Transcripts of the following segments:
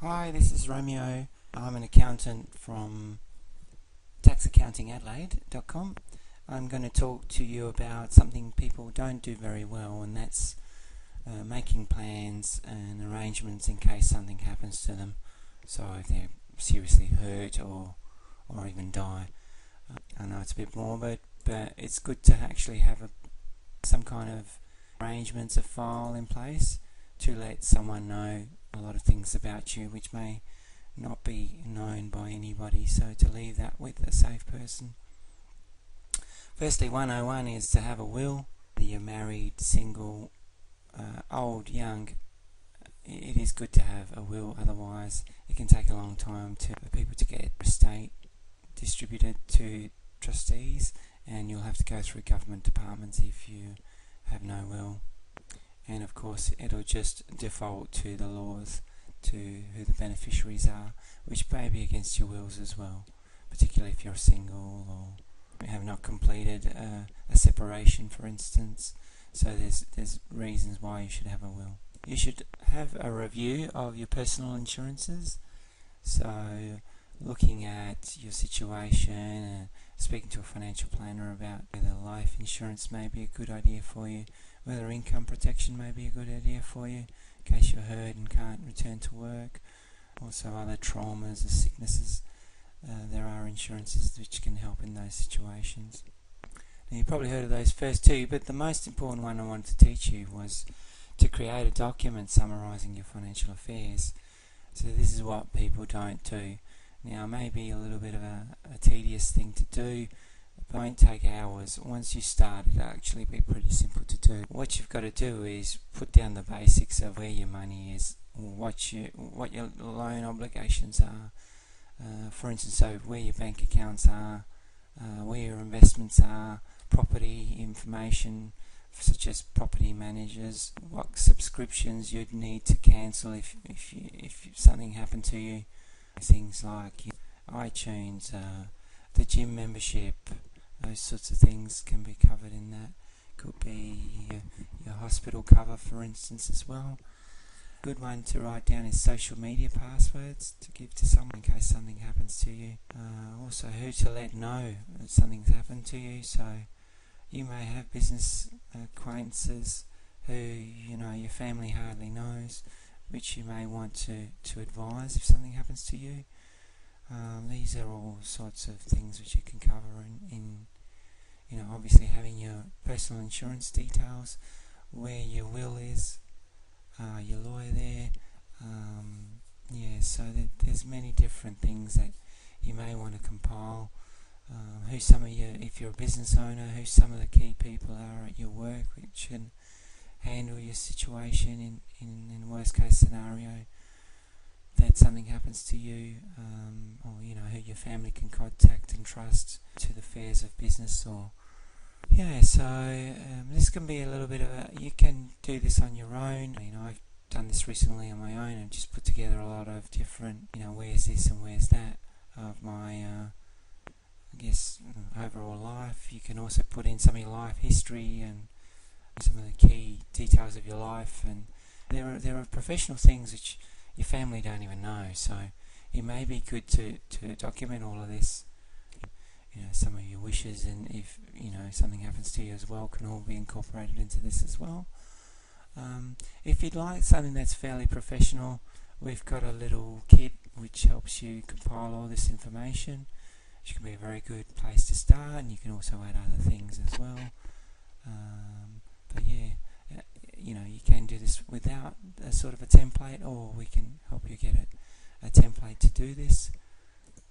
Hi, this is Romeo. I'm an accountant from taxaccountingadelaide.com. I'm going to talk to you about something people don't do very well, and that's making plans and arrangements in case something happens to them. So if they're seriously hurt or even die. I know it's a bit morbid, but it's good to actually have some kind of arrangements, a file in place to let someone know a lot of things about you which may not be known by anybody, so to leave that with a safe person. Firstly, 101 is to have a will. Whether you're married, single, old, young, it is good to have a will, otherwise it can take a long time for people to get estate distributed to trustees, and you'll have to go through government departments if you have no will. And of course it'll just default to the laws to who the beneficiaries are, which may be against your wills as well, particularly if you're single or have not completed a separation, for instance. So there's reasons why you should have a will. You should have a review of your personal insurances, so looking at your situation and speaking to a financial planner about whether life insurance may be a good idea for you, whether income protection may be a good idea for you in case you're hurt and can't return to work, also other traumas or sicknesses. There are insurances which can help in those situations. Now, you've probably heard of those first two, but the most important one I wanted to teach you was to create a document summarising your financial affairs. So this is what people don't do. Now, it may be a little bit of a tedious thing to do, but it won't take hours. Once you start, it'll actually be pretty simple to do. What you've got to do is put down the basics of where your money is, what your loan obligations are, for instance, so where your bank accounts are, where your investments are, property information such as property managers, what subscriptions you'd need to cancel if something happened to you. Things like iTunes, the gym membership, those sorts of things can be covered in that. Could be your hospital cover, for instance, as well. Good one to write down is social media passwords to give to someone in case something happens to you. Also, who to let know that something's happened to you. So you may have business acquaintances who your family hardly knows, which you may want to advise if something happens to you. These are all sorts of things which you can cover in obviously having your personal insurance details, where your will is, your lawyer there. So there's many different things that you may want to compile. If you're a business owner, who some of the key people are at your work, which can handle your situation in worst case scenario that something happens to you, or who your family can contact and trust to the affairs of business. This can be a little bit of you can do this on your own. I've done this recently on my own and just put together a lot of different where's this and where's that of my overall life. You can also put in some of your life history and some of the key details of your life, and there are professional things which your family don't even know, so it may be good to document all of this. Some of your wishes, and if something happens to you as well, can all be incorporated into this as well. If you'd like something that's fairly professional, we've got a little kit which helps you compile all this information, which can be a very good place to start, and you can also add other things as well. You can do this without a sort of a template, or we can help you get a template to do this.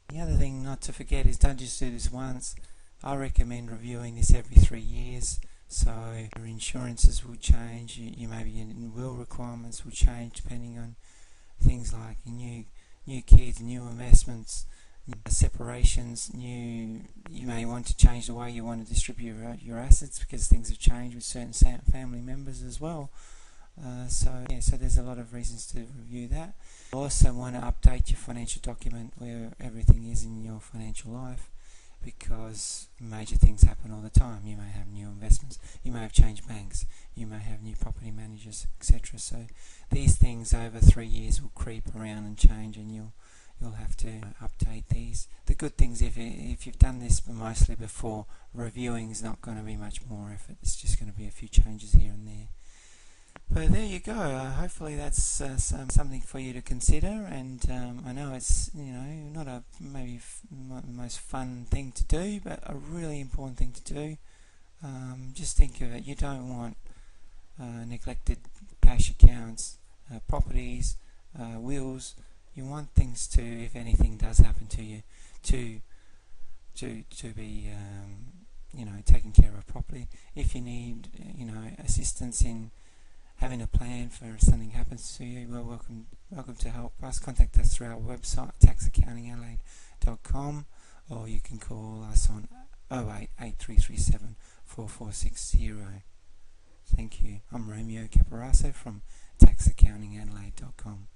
The other thing not to forget is don't just do this once. I recommend reviewing this every 3 years, so your insurances will change, maybe your will requirements will change depending on things like new kids, new investments, separations, you may want to change the way you want to distribute your assets because things have changed with certain family members as well. So there's a lot of reasons to review that. You also want to update your financial document where everything is in your financial life, because major things happen all the time. You may have new investments, you may have changed banks, you may have new property managers, etc. So these things over 3 years will creep around and change, and you'll have to update these. The good things, if you've done this mostly before, reviewing is not going to be much more effort. It's just going to be a few changes here and there. But there you go. Hopefully that's something for you to consider. And I know it's not maybe the most fun thing to do, but a really important thing to do. Just think of it. You don't want neglected cash accounts, properties, wills. You want things to, if anything does happen to you, to be taken care of properly. If you need assistance in having a plan for if something happens to you, we're welcome to help us. Contact us through our website, taxaccountingadelaide.com, or you can call us on 08 8337 4460. Thank you. I'm Romeo Caporaso from taxaccountingadelaide.com.